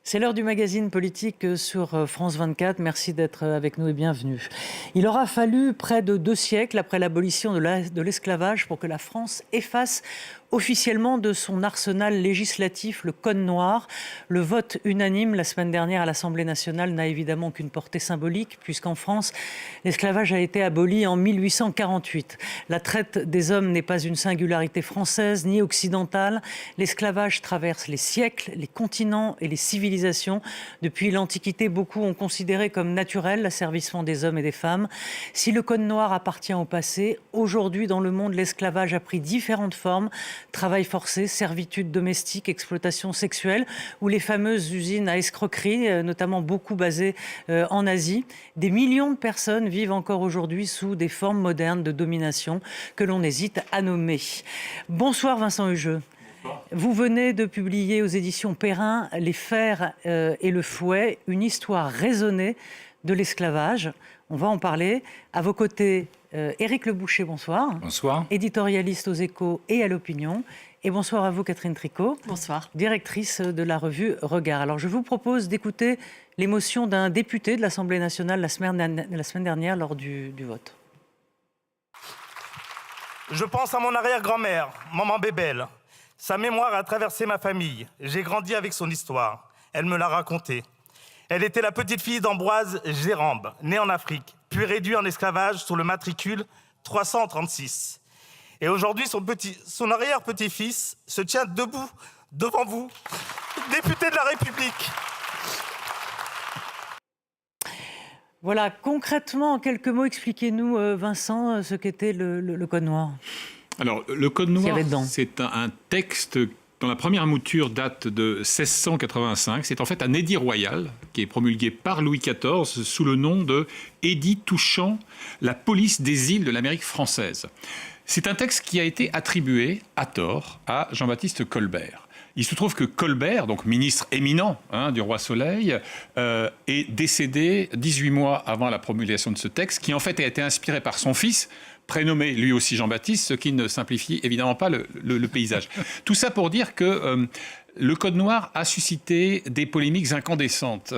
C'est l'heure du magazine politique sur France 24. Merci d'être avec nous et bienvenue. Il aura fallu près de 2 siècles après l'abolition de l'esclavage pour que la France efface officiellement de son arsenal législatif le Code noir. Le vote unanime la semaine dernière à l'Assemblée nationale n'a évidemment qu'une portée symbolique, puisqu'en France, l'esclavage a été aboli en 1848. La traite des hommes n'est pas une singularité française ni occidentale. L'esclavage traverse les siècles, les continents et les civilisations. Depuis l'Antiquité, beaucoup ont considéré comme naturel l'asservissement des hommes et des femmes. Si le Code noir appartient au passé, aujourd'hui dans le monde, l'esclavage a pris différentes formes. Travail forcé, servitude domestique, exploitation sexuelle ou les fameuses usines à escroquerie, notamment beaucoup basées en Asie. Des millions de personnes vivent encore aujourd'hui sous des formes modernes de domination que l'on hésite à nommer. Bonsoir Vincent Hugeux. Vous venez de publier aux éditions Perrin Les fers et le fouet, une histoire raisonnée de l'esclavage. On va en parler. À vos côtés, Éric Leboucher, bonsoir. Bonsoir. Éditorialiste aux Échos et à l'Opinion. Et bonsoir à vous, Catherine Tricot. Bonsoir. Directrice de la revue Regard. Alors, je vous propose d'écouter l'émotion d'un député de l'Assemblée nationale la semaine dernière lors du vote. Je pense à mon arrière-grand-mère, maman Bébel. Sa mémoire a traversé ma famille. J'ai grandi avec son histoire. Elle me l'a racontée. Elle était la petite fille d'Ambroise Gérambe, né en Afrique, puis réduit en esclavage sous le matricule 336. Et aujourd'hui, son arrière-petit-fils se tient debout devant vous, député de la République. Voilà, concrètement, en quelques mots, expliquez-nous, Vincent, ce qu'était le Code noir. Alors, le Code noir, c'est un texte dont la première mouture date de 1685. C'est en fait un édit royal qui est promulgué par Louis XIV sous le nom de « Édit touchant la police des îles de l'Amérique française ». C'est un texte qui a été attribué, à tort, à Jean-Baptiste Colbert. Il se trouve que Colbert, donc ministre éminent du roi Soleil, est décédé 18 mois avant la promulgation de ce texte, qui en fait a été inspiré par son fils, prénommé lui aussi Jean-Baptiste, ce qui ne simplifie évidemment pas le paysage. Tout ça pour dire que le Code noir a suscité des polémiques incandescentes.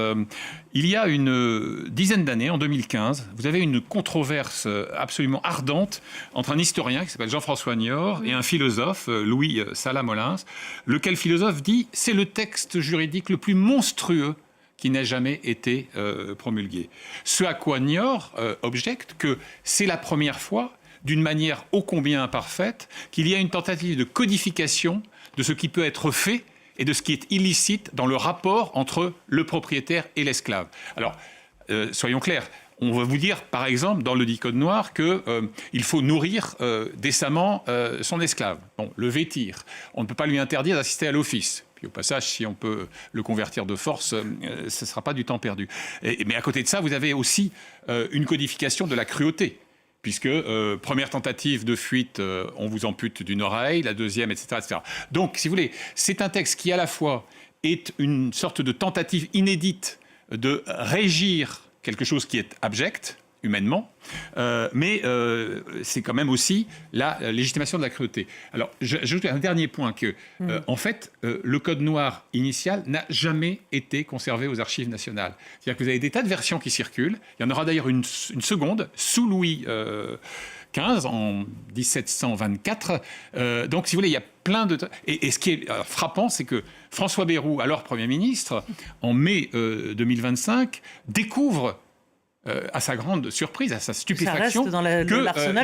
Il y a une dizaine d'années, en 2015, vous avez une controverse absolument ardente entre un historien qui s'appelle Jean-François Niort et un philosophe, Louis Sala-Molins, lequel philosophe dit « c'est le texte juridique le plus monstrueux qui n'a jamais été promulgué ». Ce à quoi Niort objecte que c'est la première fois, d'une manière ô combien imparfaite, qu'il y a une tentative de codification de ce qui peut être fait et de ce qui est illicite dans le rapport entre le propriétaire et l'esclave. Alors, soyons clairs, on va vous dire, par exemple, dans le dit Code noir, qu'il faut nourrir décemment son esclave. Bon, le vêtir. On ne peut pas lui interdire d'assister à l'office. Puis au passage, si on peut le convertir de force, ce ne sera pas du temps perdu. Mais à côté de ça, vous avez aussi une codification de la cruauté. Puisque première tentative de fuite, on vous ampute d'une oreille, la deuxième, etc., etc. Donc, si vous voulez, c'est un texte qui, à la fois, est une sorte de tentative inédite de régir quelque chose qui est abject, humainement, mais c'est quand même aussi la légitimation de la cruauté. Alors, j'ajoute un dernier point que, en fait, le Code noir initial n'a jamais été conservé aux archives nationales. C'est-à-dire que vous avez des tas de versions qui circulent. Il y en aura d'ailleurs une seconde, sous Louis XV, en 1724. Donc, si vous voulez, il y a plein de... Et ce qui est frappant, c'est que François Bayrou, alors Premier ministre, en mai 2025, découvre à sa grande surprise, à sa stupéfaction, qu'il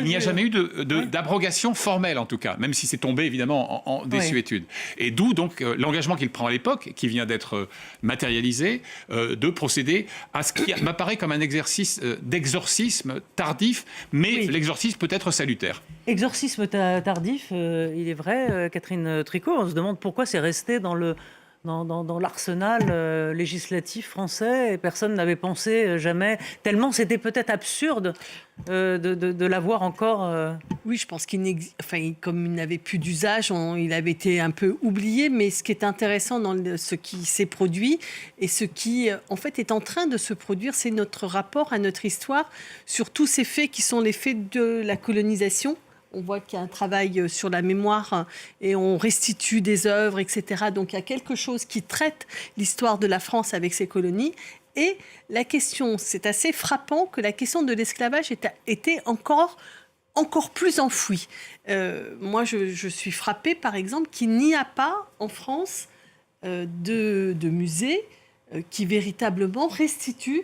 n'y a jamais eu d'abrogation formelle, en tout cas, même si c'est tombé, évidemment, en désuétude. Et d'où, donc, l'engagement qu'il prend à l'époque, qui vient d'être matérialisé, de procéder à ce qui m'apparaît comme un exercice d'exorcisme tardif, mais l'exorcisme peut être salutaire. Exorcisme tardif, il est vrai, Catherine Tricot, on se demande pourquoi c'est resté dans l'arsenal législatif français et personne n'avait pensé jamais, tellement c'était peut-être absurde de l'avoir encore... Oui, je pense comme il n'avait plus d'usage, il avait été un peu oublié, mais ce qui est intéressant dans ce qui s'est produit et ce qui en fait est en train de se produire, c'est notre rapport à notre histoire sur tous ces faits qui sont les faits de la colonisation. on voit qu'il y a un travail sur la mémoire et on restitue des œuvres, etc. Donc il y a quelque chose qui traite l'histoire de la France avec ses colonies. Et la question, c'est assez frappant que la question de l'esclavage était encore plus enfouie. Moi, je suis frappée, par exemple, qu'il n'y a pas en France de musée qui véritablement restitue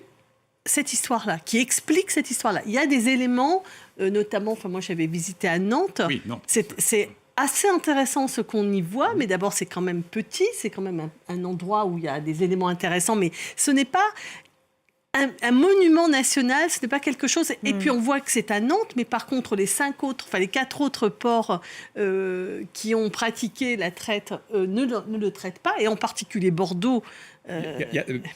cette histoire-là, qui explique cette histoire-là. Il y a des éléments, notamment, moi j'avais visité à Nantes, oui, non. C'est assez intéressant ce qu'on y voit, mais d'abord c'est quand même petit, c'est quand même un endroit où il y a des éléments intéressants, mais ce n'est pas un monument national, ce n'est pas quelque chose... Et puis on voit que c'est à Nantes, mais par contre les 4 autres ports qui ont pratiqué la traite ne le traitent pas, et en particulier Bordeaux.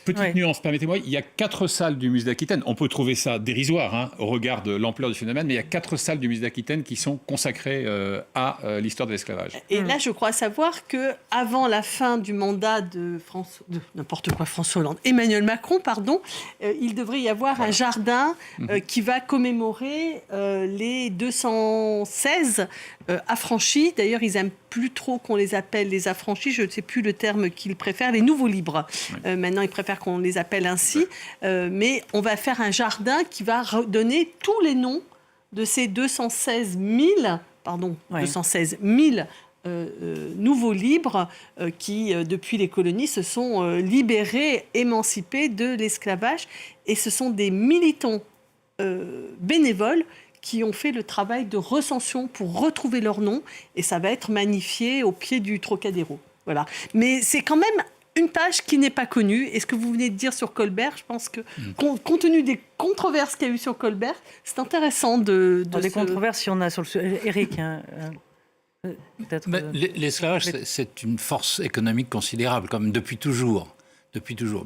Petite nuance, permettez-moi, il y a 4 salles du musée d'Aquitaine. On peut trouver ça dérisoire au regard de l'ampleur du phénomène, mais il y a 4 salles du musée d'Aquitaine qui sont consacrées à l'histoire de l'esclavage. Et là, je crois savoir qu'avant la fin du mandat de François Hollande, Emmanuel Macron, pardon, il devrait y avoir un jardin qui va commémorer les 216 affranchis. D'ailleurs, ils n'aiment plus trop qu'on les appelle les affranchis, je ne sais plus le terme qu'ils préfèrent, les nouveaux libres. Maintenant, ils préfèrent qu'on les appelle ainsi. Mais on va faire un jardin qui va donner tous les noms de ces 216 000 nouveaux libres qui, depuis les colonies, se sont libérés, émancipés de l'esclavage. Et ce sont des militants bénévoles qui ont fait le travail de recension pour retrouver leur nom. Et ça va être magnifié au pied du Trocadéro. Voilà. Mais c'est quand même une page qui n'est pas connue. Et ce que vous venez de dire sur Colbert, je pense que, compte tenu des controverses qu'il y a eu sur Colbert, c'est intéressant de des controverses, il y en a sur le... Eric, peut-être... L'esclavage, c'est une force économique considérable, comme depuis toujours.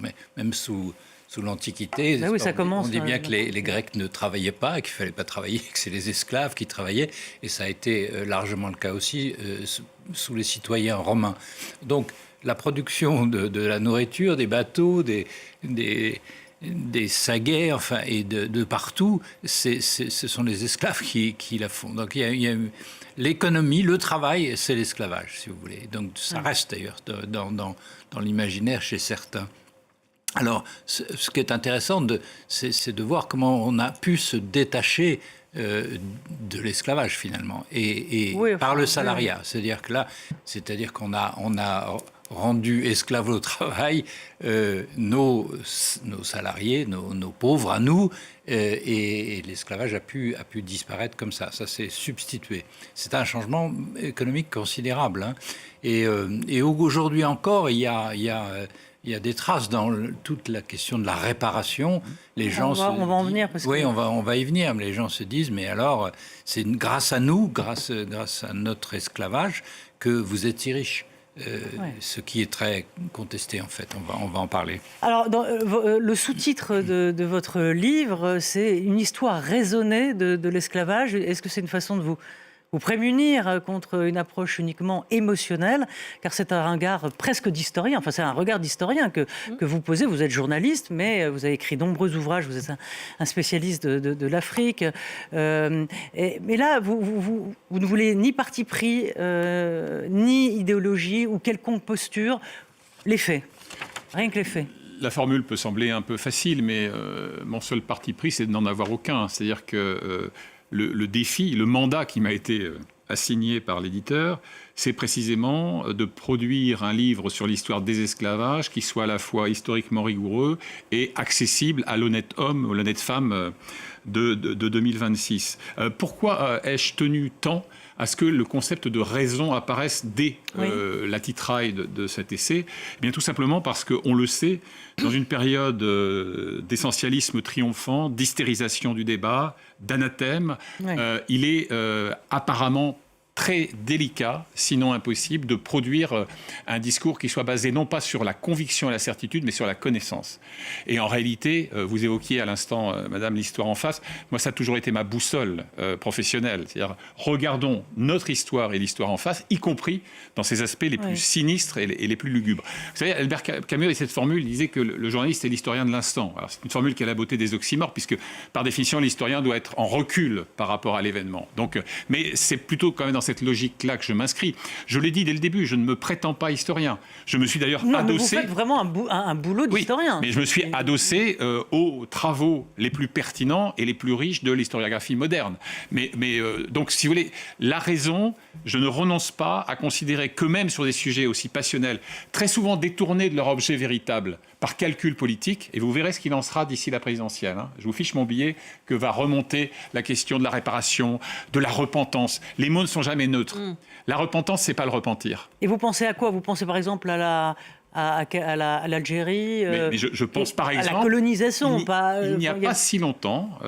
Mais même sous l'Antiquité, on dit bien que les Grecs ne travaillaient pas, et qu'il ne fallait pas travailler, que c'est les esclaves qui travaillaient. Et ça a été largement le cas aussi sous les citoyens romains. Donc, la production de la nourriture, des bateaux, des saguets, enfin, et de partout, ce sont les esclaves qui la font. Donc il y a l'économie, le travail, c'est l'esclavage, si vous voulez. Donc ça reste d'ailleurs dans l'imaginaire chez certains. Alors, ce qui est intéressant, c'est de voir comment on a pu se détacher de l'esclavage finalement, et par le salariat. C'est-à-dire qu'on a rendu esclaves au travail nos salariés, nos pauvres à nous, et l'esclavage a pu disparaître comme ça. Ça s'est substitué. C'est un changement économique considérable. Et aujourd'hui encore, il y a des traces dans toute la question de la réparation. Les gens on va en venir. On va y venir. Mais les gens se disent, mais alors, c'est grâce à nous, grâce à notre esclavage, que vous êtes si riches. Ce qui est très contesté, en fait. On va en parler. Alors, le sous-titre de votre livre, c'est « Une histoire raisonnée de l'esclavage ». Est-ce que c'est une façon de vous prémunir contre une approche uniquement émotionnelle, car c'est un regard presque d'historien, enfin c'est un regard d'historien que vous posez. Vous êtes journaliste, mais vous avez écrit de nombreux ouvrages, vous êtes un spécialiste de l'Afrique. Mais là, vous ne voulez ni parti pris, ni idéologie ou quelconque posture. Les faits, rien que les faits. La formule peut sembler un peu facile, mais mon seul parti pris, c'est de n'en avoir aucun. C'est-à-dire que... Le défi, le mandat qui m'a été assigné par l'éditeur, c'est précisément de produire un livre sur l'histoire des esclavages qui soit à la fois historiquement rigoureux et accessible à l'honnête homme, à l'honnête femme de 2026. Pourquoi ai-je tenu tant à ce que le concept de raison apparaisse dès la titraille de cet essai? Eh bien, tout simplement parce qu'on le sait, dans une période d'essentialisme triomphant, d'hystérisation du débat, d'anathème, il est apparemment très délicat, sinon impossible, de produire un discours qui soit basé non pas sur la conviction et la certitude, mais sur la connaissance. Et en réalité, vous évoquiez à l'instant, Madame, l'histoire en face. Moi, ça a toujours été ma boussole professionnelle. C'est-à-dire, regardons notre histoire et l'histoire en face, y compris dans ses aspects les plus sinistres et les plus lugubres. Vous savez, Albert Camus avait cette formule, il disait que le journaliste est l'historien de l'instant. Alors, c'est une formule qui a la beauté des oxymores, puisque par définition, l'historien doit être en recul par rapport à l'événement. Donc, mais c'est plutôt quand même dans cette logique-là que je m'inscris. Je l'ai dit dès le début, je ne me prétends pas historien. Je me suis d'ailleurs adossé... Vous faites vraiment un boulot d'historien. Oui, mais je me suis adossé aux travaux les plus pertinents et les plus riches de l'historiographie moderne. Donc, si vous voulez, la raison, je ne renonce pas à considérer que même sur des sujets aussi passionnels, très souvent détournés de leur objet véritable, par calcul politique, et vous verrez ce qu'il en sera d'ici la présidentielle. Je vous fiche mon billet que va remonter la question de la réparation, de la repentance. Les mots ne sont jamais neutres. La repentance, c'est pas le repentir. Et vous pensez à quoi? Vous pensez par exemple à l'Algérie, mais je pense par exemple à la colonisation. Il n'y a pas si longtemps,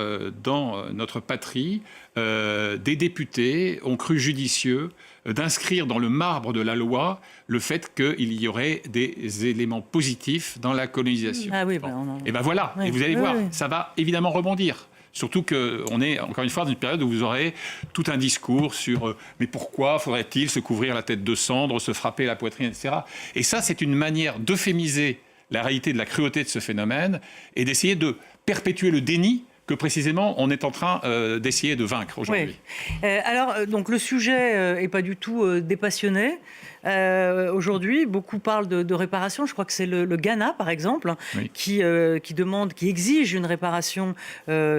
dans notre patrie, des députés ont cru judicieux d'inscrire dans le marbre de la loi le fait qu'il y aurait des éléments positifs dans la colonisation. Ah oui, Et ben voilà, et vous allez voir, ça va évidemment rebondir. Surtout qu'on est, encore une fois, dans une période où vous aurez tout un discours sur mais pourquoi faudrait-il se couvrir la tête de cendre, se frapper la poitrine, etc. Et ça, c'est une manière d'euphémiser la réalité de la cruauté de ce phénomène et d'essayer de perpétuer le déni que précisément on est en train d'essayer de vaincre aujourd'hui. Oui. Alors, donc le sujet n'est pas du tout dépassionné. Aujourd'hui, beaucoup parlent de réparation. Je crois que c'est le Ghana, par exemple, qui exige une réparation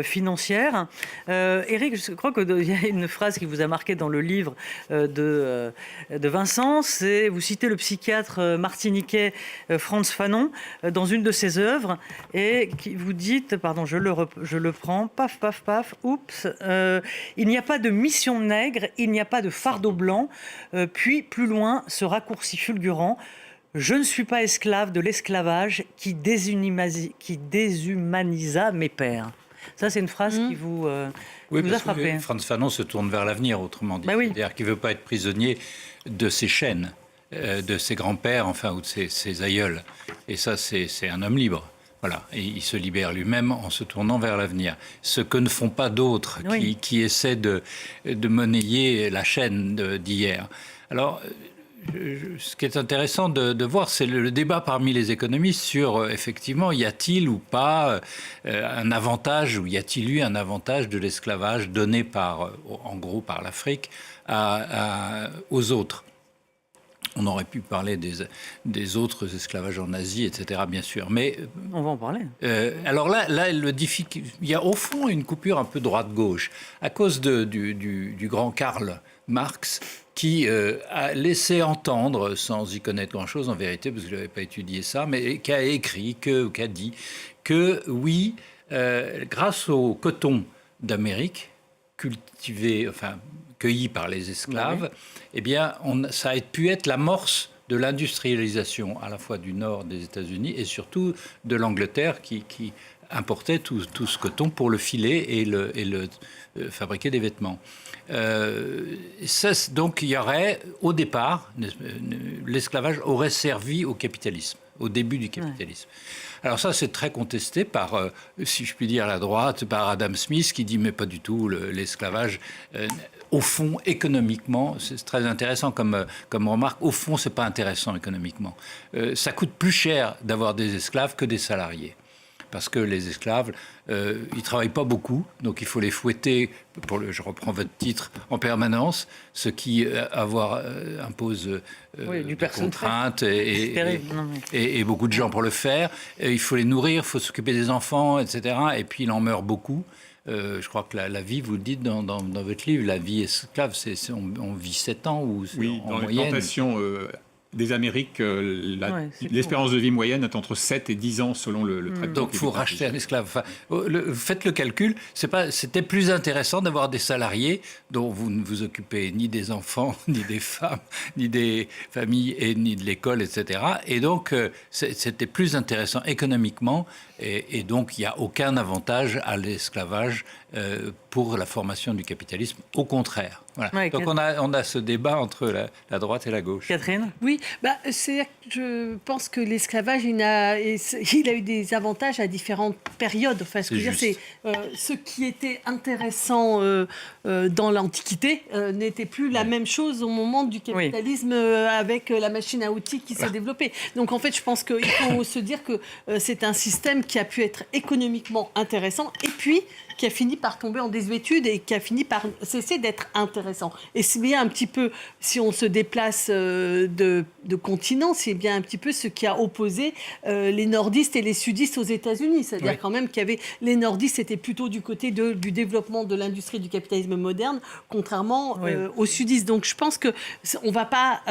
financière. Éric, je crois qu'il y a une phrase qui vous a marqué dans le livre de Vincent. Vous citez le psychiatre martiniquais Frantz Fanon dans une de ses œuvres et qui vous dites, pardon, je le prends, paf, paf, paf, oups, il n'y a pas de mission nègre, il n'y a pas de fardeau blanc, puis plus loin, ce raccourci fulgurant, je ne suis pas esclave de l'esclavage qui déshumanisa mes pères. Ça, c'est une phrase qui vous a frappé. Frantz Fanon se tourne vers l'avenir, autrement dit. C'est-à-dire qu'il ne veut pas être prisonnier de ses chaînes, de ses grands-pères, enfin, ou de ses aïeuls. Et ça, c'est un homme libre. Voilà, et il se libère lui-même en se tournant vers l'avenir. Ce que ne font pas d'autres qui essaient de monnayer la chaîne d'hier. Alors, ce qui est intéressant de voir, c'est le débat parmi les économistes sur, effectivement, y a-t-il ou pas un avantage, ou y a-t-il eu un avantage de l'esclavage donné en gros par l'Afrique aux autres. On aurait pu parler des autres esclavages en Asie, etc., bien sûr. Mais on va en parler. Alors là, il y a au fond une coupure un peu droite-gauche, à cause du grand Karl Marx, qui a laissé entendre, sans y connaître grand-chose en vérité, parce que je n'avais pas étudié ça, mais qui a écrit, qui a dit que oui, grâce au coton d'Amérique, cueilli par les esclaves, eh bien, ça a pu être l'amorce de l'industrialisation, à la fois du nord des États-Unis et surtout de l'Angleterre, qui importait tout ce coton pour le filer et le fabriquer des vêtements. Donc, il y aurait, au départ, l'esclavage aurait servi au capitalisme, au début du capitalisme. Alors ça, c'est très contesté par, si je puis dire, la droite, par Adam Smith, qui dit, mais pas du tout, l'esclavage, au fond, économiquement, c'est très intéressant comme remarque, au fond, c'est pas intéressant économiquement. Ça coûte plus cher d'avoir des esclaves que des salariés. Parce que les esclaves, ils ne travaillent pas beaucoup, donc il faut les fouetter, je reprends votre titre, en permanence, ce qui impose des contraintes et beaucoup de gens pour le faire. Et il faut les nourrir, il faut s'occuper des enfants, etc. Et puis il en meurt beaucoup. Je crois que la vie, vous le dites dans votre livre, la vie esclave, on vit 7 ans ou en moyenne. Les plantations des Amériques, l'espérance de vie moyenne est entre 7 et 10 ans selon le traitement. Donc il faut racheter un esclave. Enfin, faites le calcul, c'était plus intéressant d'avoir des salariés dont vous ne vous occupez ni des enfants, ni des femmes, ni des familles, et ni de l'école, etc. Et donc c'était plus intéressant économiquement, et donc il n'y a aucun avantage à l'esclavage pour la formation du capitalisme, au contraire. Voilà. Ouais, donc on a ce débat entre la droite et la gauche. Catherine ? Oui, je pense que l'esclavage, il a eu des avantages à différentes périodes. Enfin, ce qui était intéressant dans l'Antiquité n'était plus la même chose au moment du capitalisme avec la machine à outils qui s'est développée. Donc en fait, je pense qu'il faut se dire que c'est un système qui a pu être économiquement intéressant et puis qui a fini par tomber en désuétude et qui a fini par cesser d'être intéressant. Et c'est bien un petit peu, si on se déplace de continent, c'est bien un petit peu ce qui a opposé les nordistes et les sudistes aux États-Unis. C'est-à-dire quand même qu'il y avait... Les nordistes étaient plutôt du côté du développement de l'industrie du capitalisme moderne, contrairement aux sudistes. Donc je pense que on va pas...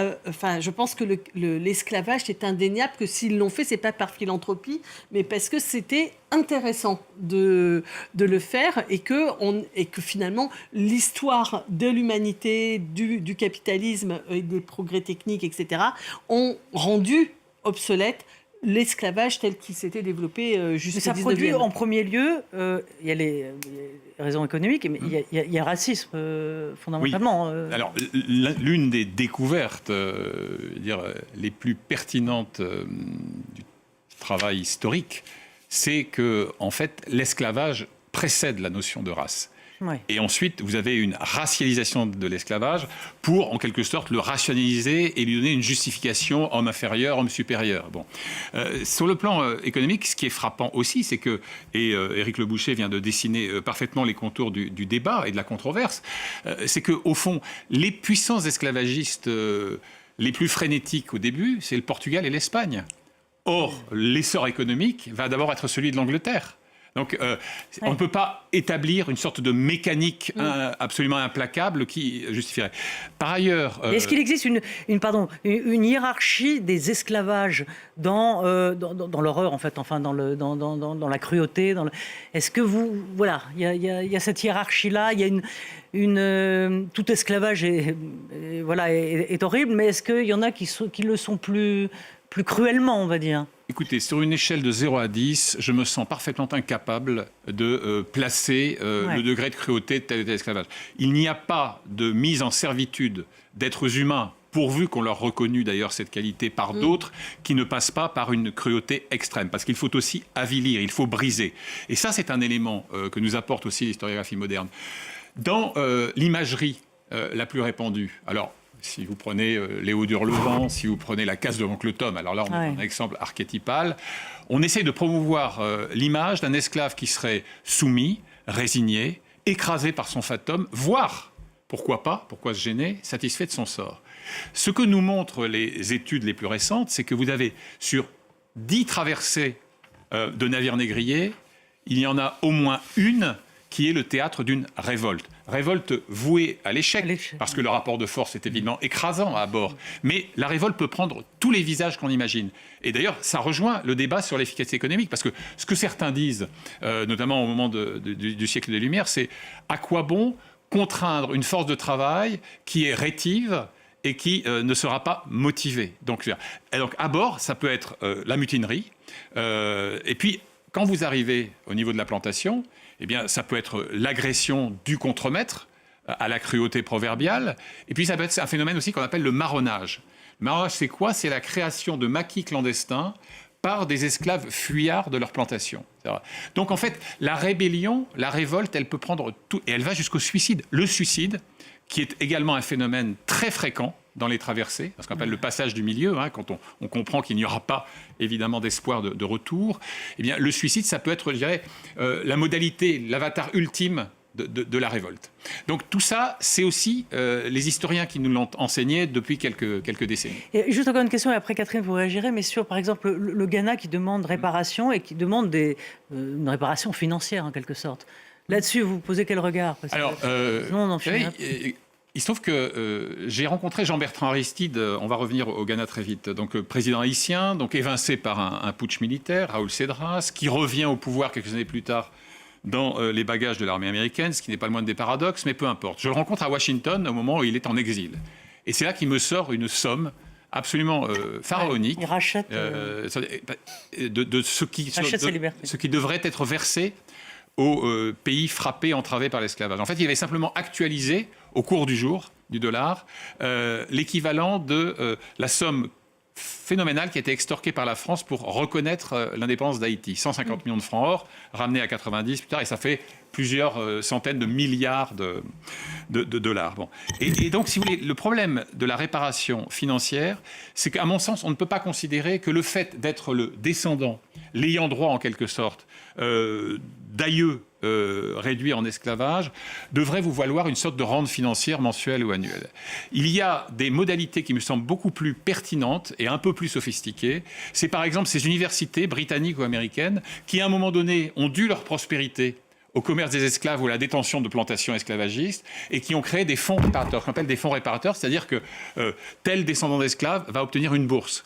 je pense que l'esclavage, c'est indéniable que s'ils l'ont fait, c'est pas par philanthropie, mais parce que c'était intéressant de le faire et que finalement l'histoire de l'humanité, du capitalisme et des progrès techniques, etc., ont rendu obsolète l'esclavage tel qu'il s'était développé jusqu'au 19e. Ça produit en premier lieu, il y a les raisons économiques, mais il y a le racisme fondamentalement. Oui. Alors, l'une des découvertes les plus pertinentes du travail historique, c'est que, en fait, l'esclavage précède la notion de race. Ouais. Et ensuite, vous avez une racialisation de l'esclavage pour, en quelque sorte, le rationaliser et lui donner une justification homme inférieur, homme supérieur. Bon. Sur le plan économique, ce qui est frappant aussi, c'est que, et Éric Le Boucher vient de dessiner parfaitement les contours du débat et de la controverse, c'est qu'au fond, les puissances esclavagistes les plus frénétiques au début, c'est le Portugal et l'Espagne. Or, l'essor économique va d'abord être celui de l'Angleterre. Donc, on ne peut pas établir une sorte de mécanique absolument implacable qui justifierait. Par ailleurs... Est-ce qu'il existe une hiérarchie des esclavages dans l'horreur, en fait, enfin, dans la cruauté Est-ce que vous... Voilà, il y a cette hiérarchie-là, il y a tout esclavage est horrible, mais est-ce qu'il y en a qui le sont plus cruellement, on va dire? Écoutez, sur une échelle de 0 à 10, je me sens parfaitement incapable de placer le degré de cruauté de tel ou tel esclavage. Il n'y a pas de mise en servitude d'êtres humains, pourvu qu'on leur reconnu d'ailleurs cette qualité par d'autres, qui ne passe pas par une cruauté extrême. Parce qu'il faut aussi avilir, il faut briser. Et ça, c'est un élément que nous apporte aussi l'historiographie moderne. Dans l'imagerie la plus répandue, alors... Si vous prenez Léo d'Hurlevent, si vous prenez la case de l'oncle Tom, alors là, on a un exemple archétypal. On essaie de promouvoir l'image d'un esclave qui serait soumis, résigné, écrasé par son fatum, voire, pourquoi pas, pourquoi se gêner, satisfait de son sort. Ce que nous montrent les études les plus récentes, c'est que vous avez sur 10 traversées de navires négriers, il y en a au moins une qui est le théâtre d'une révolte. Révolte vouée à l'échec, parce que le rapport de force est évidemment écrasant à bord. Mais la révolte peut prendre tous les visages qu'on imagine. Et d'ailleurs, ça rejoint le débat sur l'efficacité économique, parce que ce que certains disent, notamment au moment du siècle des Lumières, c'est à quoi bon contraindre une force de travail qui est rétive et qui ne sera pas motivée. Donc à bord, ça peut être la mutinerie. Et puis, quand vous arrivez au niveau de la plantation, eh bien, ça peut être l'agression du contremaître à la cruauté proverbiale. Et puis, ça peut être un phénomène aussi qu'on appelle le marronnage. Le marronnage, c'est quoi? C'est la création de maquis clandestins par des esclaves fuyards de leur plantation. Donc, en fait, la rébellion, la révolte, elle peut prendre tout. Et elle va jusqu'au suicide. Le suicide, qui est également un phénomène très fréquent dans les traversées, ce qu'on appelle le passage du milieu, quand on comprend qu'il n'y aura pas, évidemment, d'espoir de retour. Eh bien, le suicide, ça peut être, je dirais, la modalité, l'avatar ultime de la révolte. Donc tout ça, c'est aussi les historiens qui nous l'ont enseigné depuis quelques décennies. Et juste encore une question, et après Catherine, vous réagirez, mais sur, par exemple, le Ghana qui demande réparation et qui demande une réparation financière, en quelque sorte. Là-dessus, vous posez quel regard? Alors, il se trouve que j'ai rencontré Jean-Bertrand Aristide, on va revenir au Ghana très vite, donc président haïtien, donc évincé par un putsch militaire, Raoul Cedras, qui revient au pouvoir quelques années plus tard dans les bagages de l'armée américaine, ce qui n'est pas le moindre des paradoxes, mais peu importe. Je le rencontre à Washington au moment où il est en exil. Et c'est là qu'il me sort une somme absolument pharaonique. Il rachète de ce qui devrait être versé aux pays frappés, entravés par l'esclavage. En fait, il avait simplement actualisé au cours du jour du dollar, l'équivalent de la somme phénoménale qui a été extorquée par la France pour reconnaître l'indépendance d'Haïti. 150 millions de francs or, ramenés à 90 plus tard, et ça fait plusieurs centaines de milliards de dollars. Bon. Et donc, si vous voulez, le problème de la réparation financière, c'est qu'à mon sens, on ne peut pas considérer que le fait d'être le descendant, l'ayant droit en quelque sorte, d'aïeux réduit en esclavage, devrait vous valoir une sorte de rente financière mensuelle ou annuelle. Il y a des modalités qui me semblent beaucoup plus pertinentes et un peu plus sophistiquées. C'est par exemple ces universités britanniques ou américaines qui, à un moment donné, ont dû leur prospérité au commerce des esclaves ou à la détention de plantations esclavagistes et qui ont créé des fonds réparateurs, qu'on appelle des fonds réparateurs, c'est-à-dire que tel descendant d'esclaves va obtenir une bourse.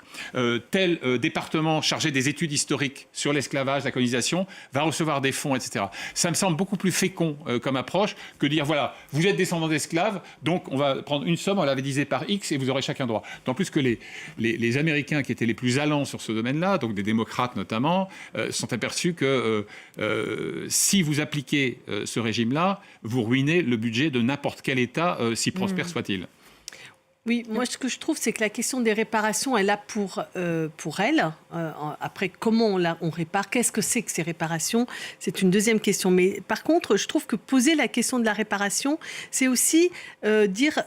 Tel département chargé des études historiques sur l'esclavage, la colonisation, va recevoir des fonds, etc. Ça me semble beaucoup plus fécond comme approche que de dire, voilà, vous êtes descendant d'esclaves, donc on va prendre une somme, on la va diviser par X et vous aurez chacun droit. D'autant plus que les Américains qui étaient les plus allants sur ce domaine-là, donc des démocrates notamment, sont aperçus que si vous appliquez ce régime-là, vous ruinez le budget de n'importe quel État, si prospère soit-il. Oui, moi ce que je trouve, c'est que la question des réparations est là pour elle. Après, comment on répare, qu'est-ce que c'est que ces réparations, c'est une deuxième question. Mais par contre, je trouve que poser la question de la réparation, c'est aussi dire,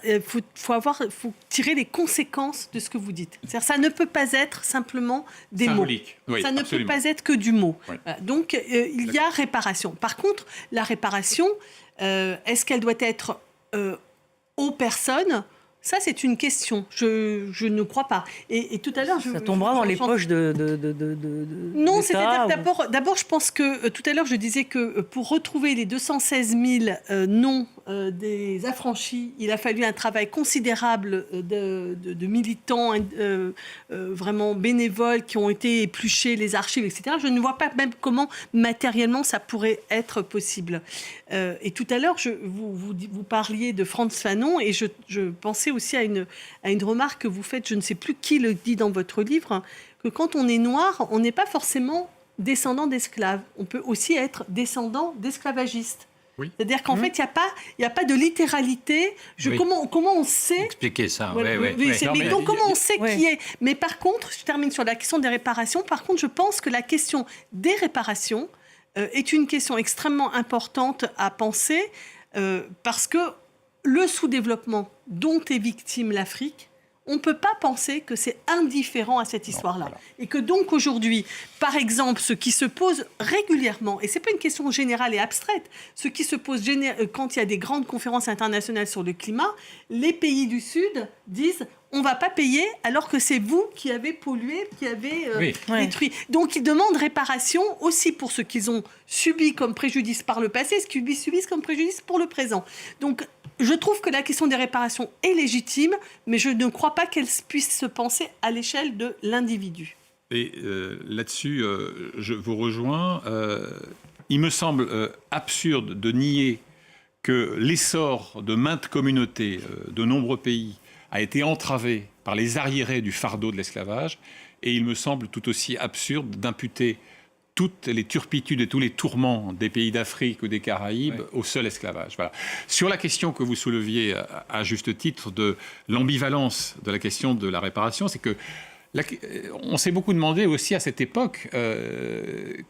faut tirer les conséquences de ce que vous dites. C'est-à-dire, ça ne peut pas être simplement des symbolique. Mots. Oui, ça ne absolument. peut pas être que du mot. Oui. Donc, il y a réparation. Par contre, la réparation, est-ce qu'elle doit être aux personnes ? Ça, c'est une question. Je ne crois pas. Et tout à l'heure... Ça tombera dans les poches de Non, c'est-à-dire d'abord, je pense que tout à l'heure, je disais que pour retrouver les 216 000 noms des affranchis, il a fallu un travail considérable de militants vraiment bénévoles qui ont été épluchés, les archives, etc. Je ne vois pas même comment matériellement ça pourrait être possible. Et tout à l'heure, vous parliez de Frantz Fanon et je pensais aussi à une remarque que vous faites, je ne sais plus qui le dit dans votre livre, que quand on est noir, on n'est pas forcément descendant d'esclaves. On peut aussi être descendant d'esclavagistes. Oui. C'est-à-dire qu'en fait, il n'y a pas de littéralité. Oui. Comment on sait... Expliquez ça. Donc, comment on sait qui est... Mais par contre, je termine sur la question des réparations. Par contre, je pense que la question des réparations est une question extrêmement importante à penser parce que le sous-développement dont est victime l'Afrique, on ne peut pas penser que c'est indifférent à cette histoire-là. Voilà. Et que donc aujourd'hui, par exemple, ce qui se pose régulièrement, et ce n'est pas une question générale et abstraite, ce qui se pose quand il y a des grandes conférences internationales sur le climat, les pays du Sud disent on ne va pas payer alors que c'est vous qui avez pollué, qui avez détruit. Donc ils demandent réparation aussi pour ce qu'ils ont subi comme préjudice par le passé, ce qu'ils subissent comme préjudice pour le présent. Donc je trouve que la question des réparations est légitime, mais je ne crois pas qu'elle puisse se penser à l'échelle de l'individu. Et là-dessus, je vous rejoins. Il me semble absurde de nier que l'essor de maintes communautés, de nombreux pays, a été entravé par les arriérés du fardeau de l'esclavage. Et il me semble tout aussi absurde d'imputer toutes les turpitudes et tous les tourments des pays d'Afrique ou des Caraïbes au seul esclavage. Voilà. Sur la question que vous souleviez à juste titre de l'ambivalence de la question de la réparation, c'est que on s'est beaucoup demandé aussi à cette époque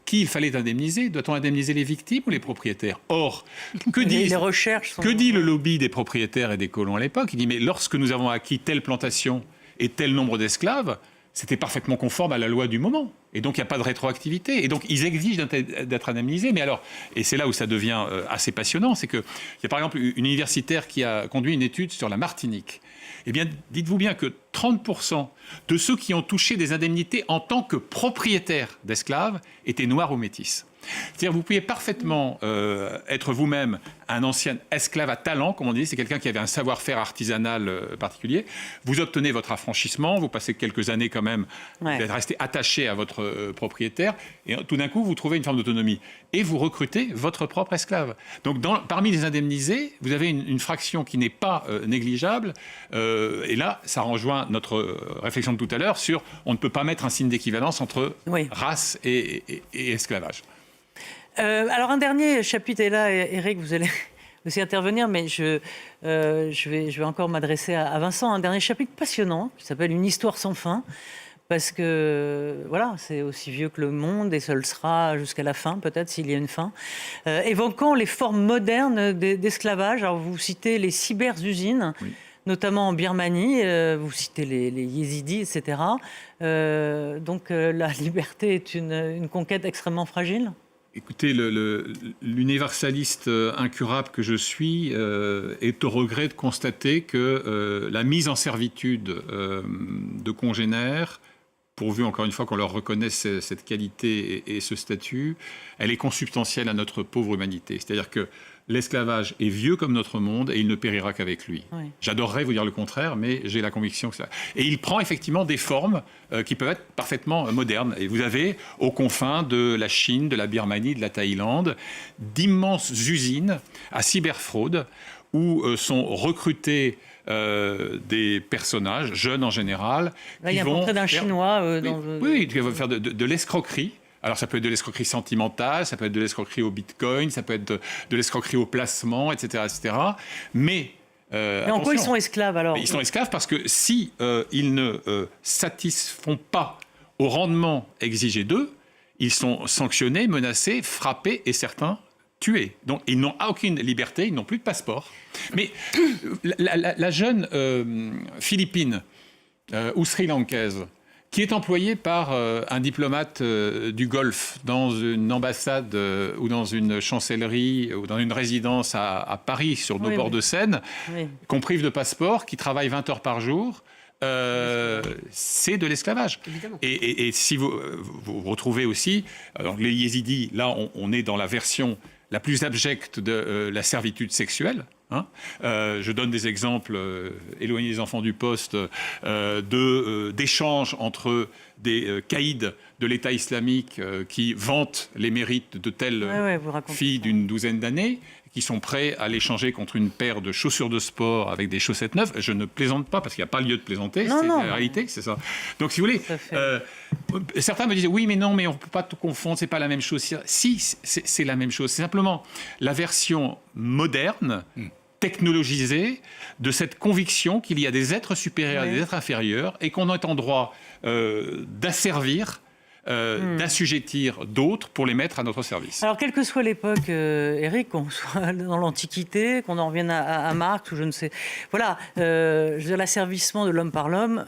qui il fallait indemniser. Doit-on indemniser les victimes ou les propriétaires ? Or, que dit le lobby des propriétaires et des colons à l'époque ? Il dit, mais lorsque nous avons acquis telle plantation et tel nombre d'esclaves, c'était parfaitement conforme à la loi du moment. Et donc, il n'y a pas de rétroactivité. Et donc, ils exigent d'être indemnisés. Mais alors, et c'est là où ça devient assez passionnant, c'est qu'il y a par exemple une universitaire qui a conduit une étude sur la Martinique. Eh bien, dites-vous bien que 30% de ceux qui ont touché des indemnités en tant que propriétaires d'esclaves étaient noirs ou métis. C'est-à-dire, vous pouvez parfaitement être vous-même un ancien esclave à talent, comme on dit, c'est quelqu'un qui avait un savoir-faire artisanal particulier. Vous obtenez votre affranchissement, vous passez quelques années quand même, vous êtes resté attaché à votre propriétaire, et tout d'un coup, vous trouvez une forme d'autonomie. Et vous recrutez votre propre esclave. Donc, parmi les indemnisés, vous avez une fraction qui n'est pas négligeable. Et là, ça rejoint notre réflexion de tout à l'heure sur on ne peut pas mettre un signe d'équivalence entre race et esclavage. Alors un dernier chapitre, et là, Éric, vous allez aussi intervenir, mais je vais encore m'adresser à Vincent. Un dernier chapitre passionnant qui s'appelle « Une histoire sans fin ». Parce que, voilà, c'est aussi vieux que le monde et ce le sera jusqu'à la fin, peut-être, s'il y a une fin. Évoquant les formes modernes d'esclavage. Alors, vous citez les cyber-usines, oui, notamment en Birmanie. Vous citez les yézidis, etc. Donc, la liberté est une conquête extrêmement fragile. Écoutez, l'universaliste incurable que je suis est au regret de constater que la mise en servitude de congénères, pourvu encore une fois qu'on leur reconnaisse cette qualité et ce statut, elle est consubstantielle à notre pauvre humanité. C'est-à-dire que l'esclavage est vieux comme notre monde et il ne périra qu'avec lui. Oui. J'adorerais vous dire le contraire, mais j'ai la conviction que ça... Et il prend effectivement des formes qui peuvent être parfaitement modernes. Et vous avez, aux confins de la Chine, de la Birmanie, de la Thaïlande, d'immenses usines à cyberfraude où sont recrutés des personnages, jeunes en général, là, qui vont... Il y a un portrait d'un Chinois... Oui, qui vont faire de l'escroquerie. Alors, ça peut être de l'escroquerie sentimentale, ça peut être de l'escroquerie au bitcoin, ça peut être de l'escroquerie au placement, etc. etc. Mais en quoi ils sont esclaves, alors? Ils sont esclaves parce que si ils ne satisfont pas au rendement exigé d'eux, ils sont sanctionnés, menacés, frappés et certains tués. Donc, ils n'ont aucune liberté, ils n'ont plus de passeport. Mais la jeune Philippine ou sri-lankaise, qui est employée par un diplomate du Golfe dans une ambassade ou dans une chancellerie ou dans une résidence à Paris, sur nos bords de Seine, qu'on prive de passeport, qui travaille 20 heures par jour, c'est de l'esclavage. Et si vous retrouvez aussi, alors les yézidis, là on est dans la version la plus abjecte de la servitude sexuelle. Je donne des exemples, éloignés des enfants du poste, d'échanges entre des caïds de l'État islamique qui vantent les mérites de telles filles d'une douzaine d'années, qui sont prêts à l'échanger contre une paire de chaussures de sport avec des chaussettes neuves. Je ne plaisante pas, parce qu'il n'y a pas lieu de plaisanter, c'est la réalité, c'est ça. Donc, si vous voulez, certains me disent, oui, mais non, mais on ne peut pas tout confondre, c'est pas la même chose. Si, c'est la même chose. C'est simplement la version moderne, technologisée, de cette conviction qu'il y a des êtres supérieurs et des êtres inférieurs, et qu'on est en droit d'asservir, d'assujettir d'autres pour les mettre à notre service. Alors, quelle que soit l'époque, Éric, qu'on soit dans l'Antiquité, qu'on en revienne à Marx, ou je ne sais... Voilà, je veux dire, l'asservissement de l'homme par l'homme.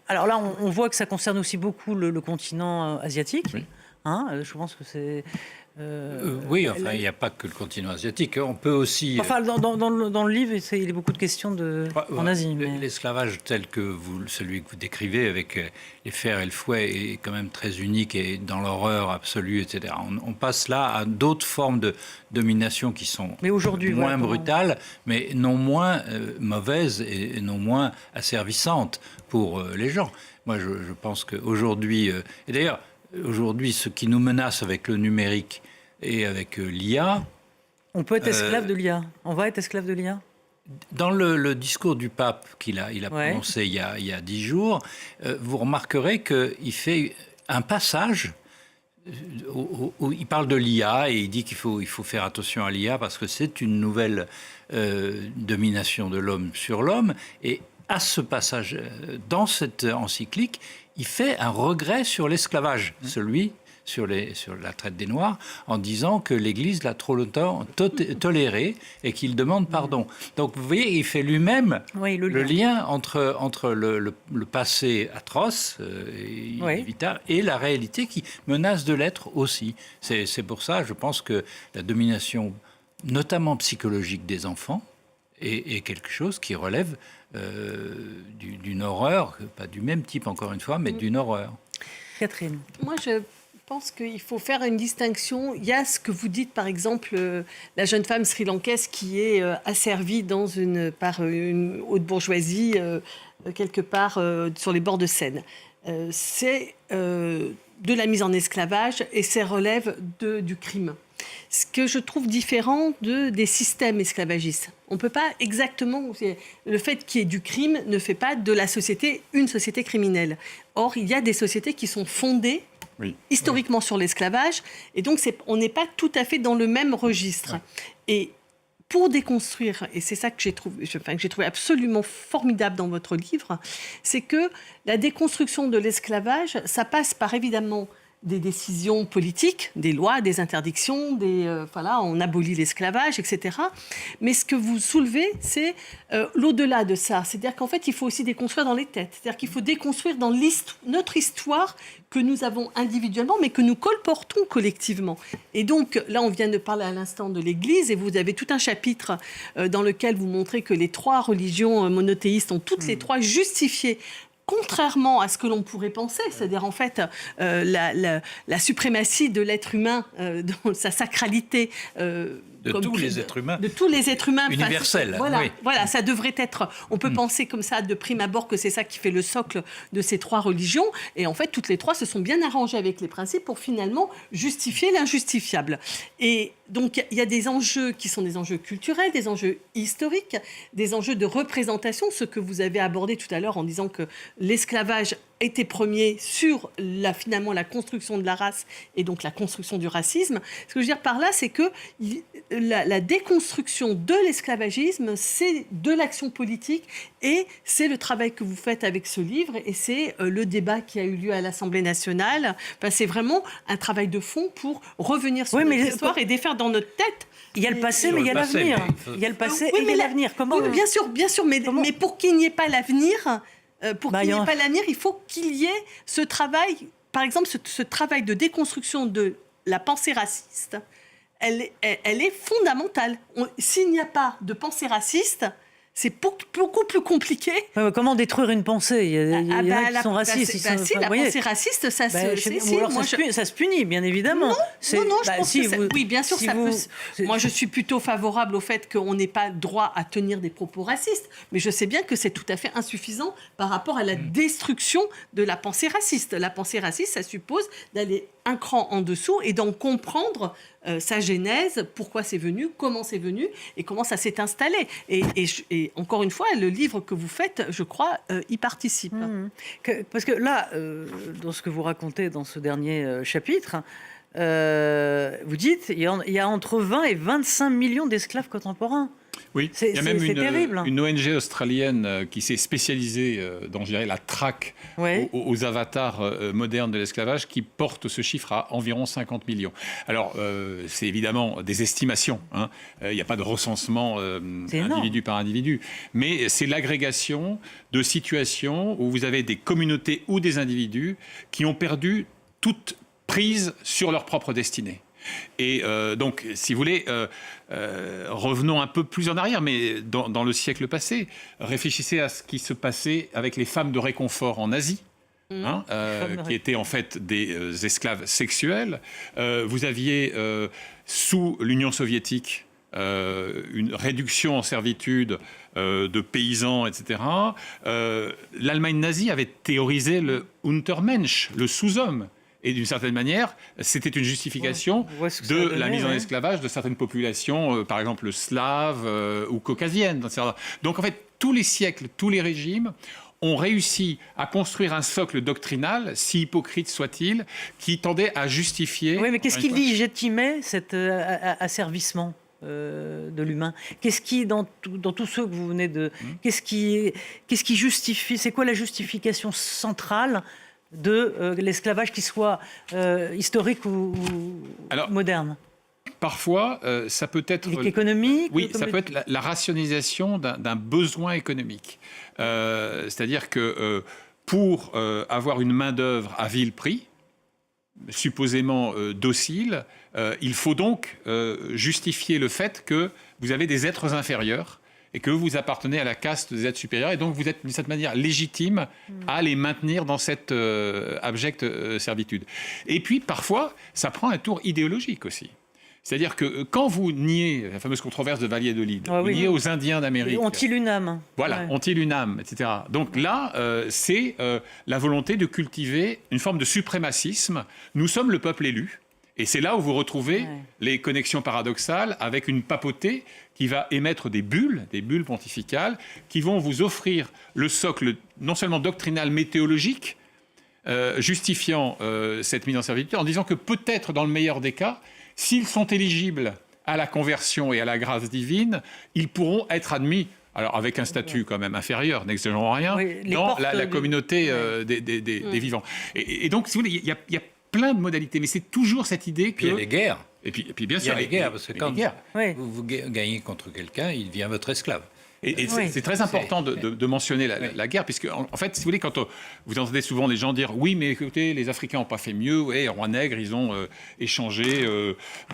Alors là, on voit que ça concerne aussi beaucoup le continent asiatique. Oui. Je pense que c'est... oui, enfin, il n'y a pas que le continent asiatique. On peut aussi... Enfin, dans le livre, il y a beaucoup de questions en Asie. Mais... L'esclavage tel que celui que vous décrivez, avec les fers et le fouet, est quand même très unique et dans l'horreur absolue, etc. On passe là à d'autres formes de domination qui sont moins brutales, mais non moins mauvaises et non moins asservissantes pour les gens. Moi, je pense qu'aujourd'hui... et d'ailleurs, aujourd'hui, ce qui nous menace avec le numérique et avec l'IA... On peut être esclave de l'IA. On va être esclave de l'IA. Dans le discours du pape qu'il a prononcé il y a 10 jours, vous remarquerez qu'il fait un passage où il parle de l'IA et il dit qu'il faut faire attention à l'IA parce que c'est une nouvelle domination de l'homme sur l'homme. Et à ce passage, dans cette encyclique, il fait un regret sur l'esclavage, celui sur la traite des Noirs, en disant que l'Église l'a trop longtemps toléré et qu'il demande pardon. Donc vous voyez, il fait lui-même le lien entre le passé atroce inévitable et la réalité qui menace de l'être aussi. C'est pour ça, je pense que la domination, notamment psychologique des enfants, est quelque chose qui relève d'une horreur, pas du même type encore une fois, mais d'une horreur. Catherine. Moi, je pense qu'il faut faire une distinction. Il y a ce que vous dites, par exemple, la jeune femme sri-lankaise qui est asservie par une haute bourgeoisie, quelque part sur les bords de Seine. C'est de la mise en esclavage et ça relève du crime. Ce que je trouve différent des systèmes esclavagistes. On ne peut pas exactement... Le fait qu'il y ait du crime ne fait pas de la société une société criminelle. Or, il y a des sociétés qui sont fondées historiquement sur l'esclavage. Et donc, on n'est pas tout à fait dans le même registre. Et pour déconstruire, et c'est ça que j'ai trouvé absolument formidable dans votre livre, c'est que la déconstruction de l'esclavage, ça passe par évidemment des décisions politiques, des lois, des interdictions, on abolit l'esclavage, etc. Mais ce que vous soulevez, c'est l'au-delà de ça. C'est-à-dire qu'en fait, il faut aussi déconstruire dans les têtes. C'est-à-dire qu'il faut déconstruire dans notre histoire que nous avons individuellement, mais que nous colportons collectivement. Et donc, là, on vient de parler à l'instant de l'Église, et vous avez tout un chapitre dans lequel vous montrez que les 3 religions monothéistes ont toutes les 3 justifié, contrairement à ce que l'on pourrait penser, c'est-à-dire en fait la suprématie de l'être humain, dans sa sacralité. De tous les êtres humains. De tous les êtres humains. Universel. Voilà, ça devrait être... On peut penser comme ça, de prime abord, que c'est ça qui fait le socle de ces 3 religions. Et en fait, toutes les 3 se sont bien arrangées avec les principes pour finalement justifier l'injustifiable. Et donc, il y a des enjeux qui sont des enjeux culturels, des enjeux historiques, des enjeux de représentation, ce que vous avez abordé tout à l'heure en disant que l'esclavage était premier sur finalement la construction de la race et donc la construction du racisme. Ce que je veux dire par là, c'est que la déconstruction de l'esclavagisme, c'est de l'action politique et c'est le travail que vous faites avec ce livre et c'est le débat qui a eu lieu à l'Assemblée nationale. C'est vraiment un travail de fond pour revenir sur notre histoire et défaire dans notre tête. Il y a le passé, mais il y a l'avenir. Il y a le passé et il y a l'avenir. Comment bien sûr, mais pour qu'il n'y ait pas l'avenir... il faut qu'il y ait ce travail, par exemple, ce travail de déconstruction de la pensée raciste, elle est fondamentale. S'il n'y a pas de pensée raciste, c'est beaucoup plus compliqué. Comment détruire une pensée ? Il y en a qui sont racistes. La pensée raciste, ça se punit, bien évidemment. Je pense que oui, bien sûr, ça peut... Moi, je suis plutôt favorable au fait qu'on n'ait pas droit à tenir des propos racistes, mais je sais bien que c'est tout à fait insuffisant par rapport à la destruction de la pensée raciste. La pensée raciste, ça suppose d'aller un cran en dessous et d'en comprendre sa genèse, pourquoi c'est venu, comment c'est venu et comment ça s'est installé. Et encore une fois, le livre que vous faites, je crois, y participe. Parce que là, dans ce que vous racontez dans ce dernier chapitre, vous dites qu'il y a entre 20 et 25 millions d'esclaves contemporains. Oui, il y a même une ONG australienne qui s'est spécialisée dans la traque aux avatars modernes de l'esclavage qui porte ce chiffre à environ 50 millions. Alors, c'est évidemment des estimations. Il n'y a pas de recensement individu par individu. Mais c'est l'agrégation de situations où vous avez des communautés ou des individus qui ont perdu toute prise sur leur propre destinée. Et donc, si vous voulez, revenons un peu plus en arrière, mais dans le siècle passé, réfléchissez à ce qui se passait avec les femmes de réconfort en Asie, qui étaient en fait des esclaves sexuels. Vous aviez, sous l'Union soviétique, une réduction en servitude de paysans, etc. L'Allemagne nazie avait théorisé le Untermensch, le sous-homme. Et d'une certaine manière, c'était une justification de la mise en esclavage de certaines populations, par exemple slaves ou caucasiennes. Donc en fait, tous les siècles, tous les régimes ont réussi à construire un socle doctrinal, si hypocrite soit-il, qui tendait à justifier... Oui, mais qu'est-ce qui légitimait cet asservissement de l'humain? Qu'est-ce qui, dans tout ce que vous venez de... Qu'est-ce qui justifie? C'est quoi la justification centrale de l'esclavage, qui soit historique ou moderne? Parfois, ça peut être... économique? Oui, ça peut être la rationalisation d'un besoin économique. C'est-à-dire que pour avoir une main-d'œuvre à vil prix, supposément docile, il faut donc justifier le fait que vous avez des êtres inférieurs et que vous appartenez à la caste des êtres supérieurs, et donc vous êtes d'une certaine manière légitime à les maintenir dans cette abjecte servitude. Et puis parfois, ça prend un tour idéologique aussi. C'est-à-dire que quand vous niez, la fameuse controverse de Valladolid, vous niez aux Indiens d'Amérique... Ont-ils une âme? Voilà, ont-ils une âme, etc. Donc là, c'est la volonté de cultiver une forme de suprémacisme. Nous sommes le peuple élu. Et c'est là où vous retrouvez les connexions paradoxales avec une papauté qui va émettre des bulles pontificales, qui vont vous offrir le socle non seulement doctrinal mais théologique, justifiant cette mise en servitude, en disant que peut-être dans le meilleur des cas, s'ils sont éligibles à la conversion et à la grâce divine, ils pourront être admis, alors avec un statut quand même inférieur, n'exigeant rien, dans la communauté des vivants. Et donc, si vous voulez, il y a plein de modalités, mais c'est toujours cette idée que... Il y a les guerres. Et puis bien sûr, il y a les guerres, parce que quand vous gagnez contre quelqu'un, il devient votre esclave. Et c'est très important de mentionner la guerre, puisque en fait, si vous voulez, quand vous entendez souvent des gens dire « oui, mais écoutez, les Africains n'ont pas fait mieux, ouais, Roi Nègre, ils ont échangé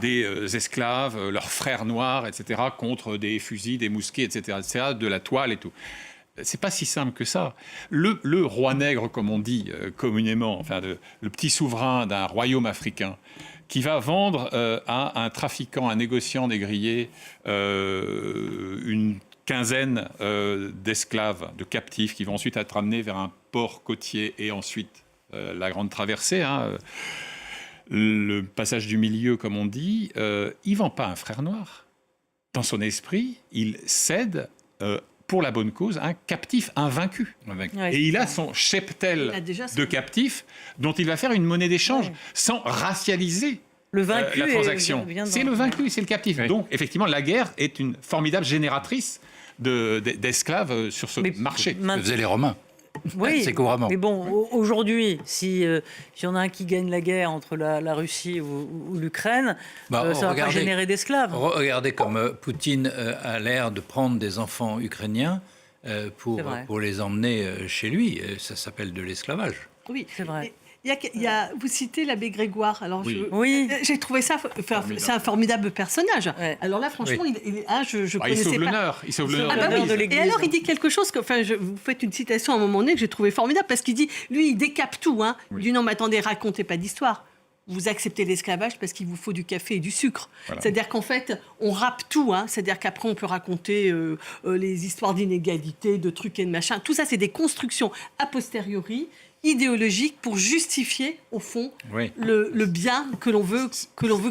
des esclaves, leurs frères noirs, etc., contre des fusils, des mousquets, etc., de la toile et tout ». C'est pas si simple que ça. Le roi nègre, comme on dit communément, enfin le petit souverain d'un royaume africain, qui va vendre à un trafiquant, un négociant négrier, une quinzaine d'esclaves, de captifs, qui vont ensuite être amenés vers un port côtier et ensuite la grande traversée, le passage du milieu, comme on dit. Il ne vend pas un frère noir. Dans son esprit, il cède pour la bonne cause, un captif, un vaincu. Et il a son cheptel de captifs dont il va faire une monnaie d'échange sans racialiser le vaincu la transaction. C'est le vaincu, c'est le captif. Donc, effectivement, la guerre est une formidable génératrice d'esclaves sur ce marché. Que faisaient les Romains. Oui, c'est couramment. Mais bon, aujourd'hui, si y en a un qui gagne la guerre entre la Russie ou l'Ukraine, ça ne va pas générer d'esclaves. Regardez comme Poutine a l'air de prendre des enfants ukrainiens pour les emmener chez lui. Ça s'appelle de l'esclavage. Oui, c'est vrai. Vous citez l'abbé Grégoire. Alors j'ai trouvé ça, c'est un formidable personnage. Ouais. Alors là, franchement, je connaissais pas. Il sauve l'honneur de l'Église. Et alors, il dit quelque chose vous faites une citation à un moment donné que j'ai trouvé formidable parce qu'il dit, lui, il décape tout. Il dit non, mais attendez, racontez pas d'histoire. Vous acceptez l'esclavage parce qu'il vous faut du café et du sucre. Voilà. C'est-à-dire qu'en fait, on râpe tout. C'est-à-dire qu'après, on peut raconter les histoires d'inégalité, de trucs et de machin. Tout ça, c'est des constructions a posteriori, idéologique pour justifier, au fond, le bien que l'on veut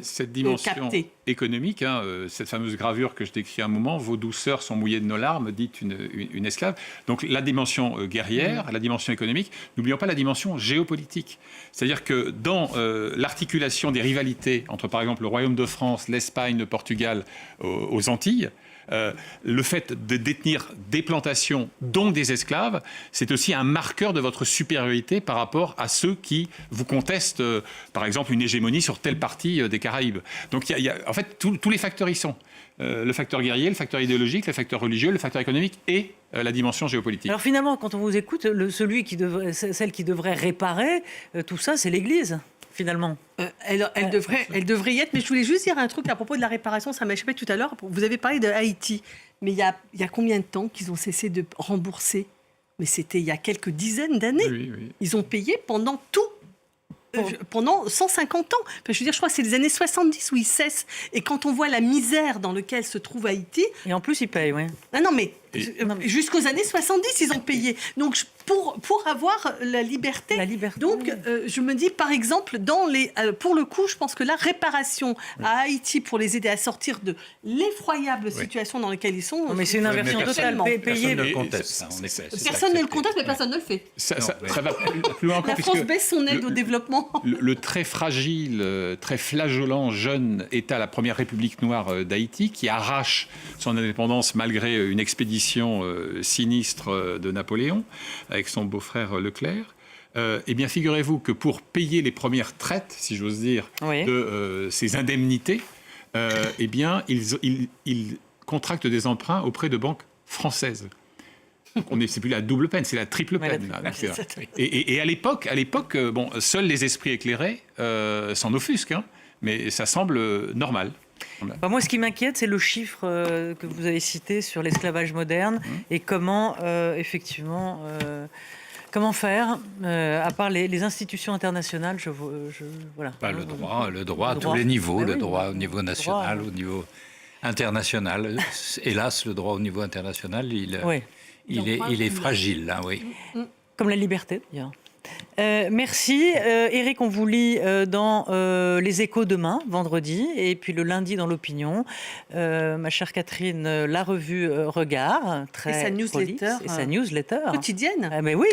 cette dimension capter. Économique, cette fameuse gravure que je décris à un moment, « Vos douceurs sont mouillées de nos larmes », dit une esclave. Donc la dimension guerrière, la dimension économique, n'oublions pas la dimension géopolitique. C'est-à-dire que dans l'articulation des rivalités entre, par exemple, le Royaume de France, l'Espagne, le Portugal aux Antilles, le fait de détenir des plantations, dont des esclaves, c'est aussi un marqueur de votre supériorité par rapport à ceux qui vous contestent, par exemple, une hégémonie sur telle partie des Caraïbes. Donc, en fait, tous les facteurs y sont. Le facteur guerrier, le facteur idéologique, le facteur religieux, le facteur économique et la dimension géopolitique. Alors finalement, quand on vous écoute, celle qui devrait réparer tout ça, c'est l'Église. Finalement. Elle devrait y être, mais je voulais juste dire un truc à propos de la réparation, ça m'a échappé tout à l'heure. Vous avez parlé de Haïti, mais il y a combien de temps qu'ils ont cessé de rembourser? Mais c'était il y a quelques dizaines d'années. Oui. Ils ont payé pendant pendant 150 ans. Enfin, je veux dire, je crois que c'est les années 70 où ils cessent. Et quand on voit la misère dans laquelle se trouve Haïti... Et en plus, ils payent, oui. Non, mais jusqu'aux années 70, ils ont payé. Donc, pour avoir la liberté. Donc, je me dis, par exemple, pour le coup, je pense que la réparation à Haïti pour les aider à sortir de l'effroyable situation dans laquelle ils sont... Non, mais c'est une inversion totale. Personne ne le conteste. Personne ne le conteste, mais personne ne le fait. Ça va plus loin encore. La France baisse son aide au développement. Le très fragile, très flageolant jeune État, la première République noire d'Haïti, qui arrache son indépendance malgré une expédition sinistre de Napoléon, avec son beau-frère Leclerc. Eh bien, figurez-vous que pour payer les premières traites, si j'ose dire, de ces indemnités, eh bien, ils contractent des emprunts auprès de banques françaises. C'est plus la double peine, c'est la triple peine. Et à l'époque, seuls les esprits éclairés s'en offusquent, mais ça semble normal. Moi, ce qui m'inquiète, c'est le chiffre que vous avez cité sur l'esclavage moderne et comment, effectivement, comment faire, à part les institutions internationales, voilà. Le droit à tous les niveaux, le droit au niveau national, au niveau international. Hélas, le droit au niveau international, il est fragile, là, oui. Comme la liberté, d'ailleurs. Merci. Éric, on vous lit dans Les Échos demain, vendredi, et puis le lundi dans l'Opinion. Ma chère Catherine, la revue Regard, très et sa newsletter. Et sa newsletter. Quotidienne. Mais oui,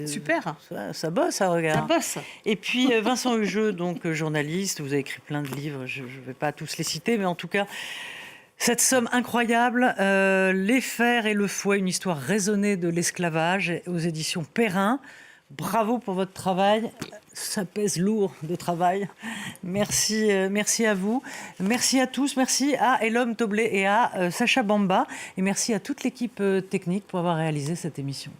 Super. Ça bosse, ça, Regard. Ça bosse. Et puis Vincent Hugeux, donc journaliste, vous avez écrit plein de livres, je ne vais pas tous les citer, mais en tout cas... Cette somme incroyable, Les Fers et le Fouet, une histoire raisonnée de l'esclavage aux éditions Perrin. Bravo pour votre travail. Ça pèse lourd de travail. Merci, merci à vous. Merci à tous. Merci à Elom Toblet et à Sacha Bamba. Et merci à toute l'équipe technique pour avoir réalisé cette émission.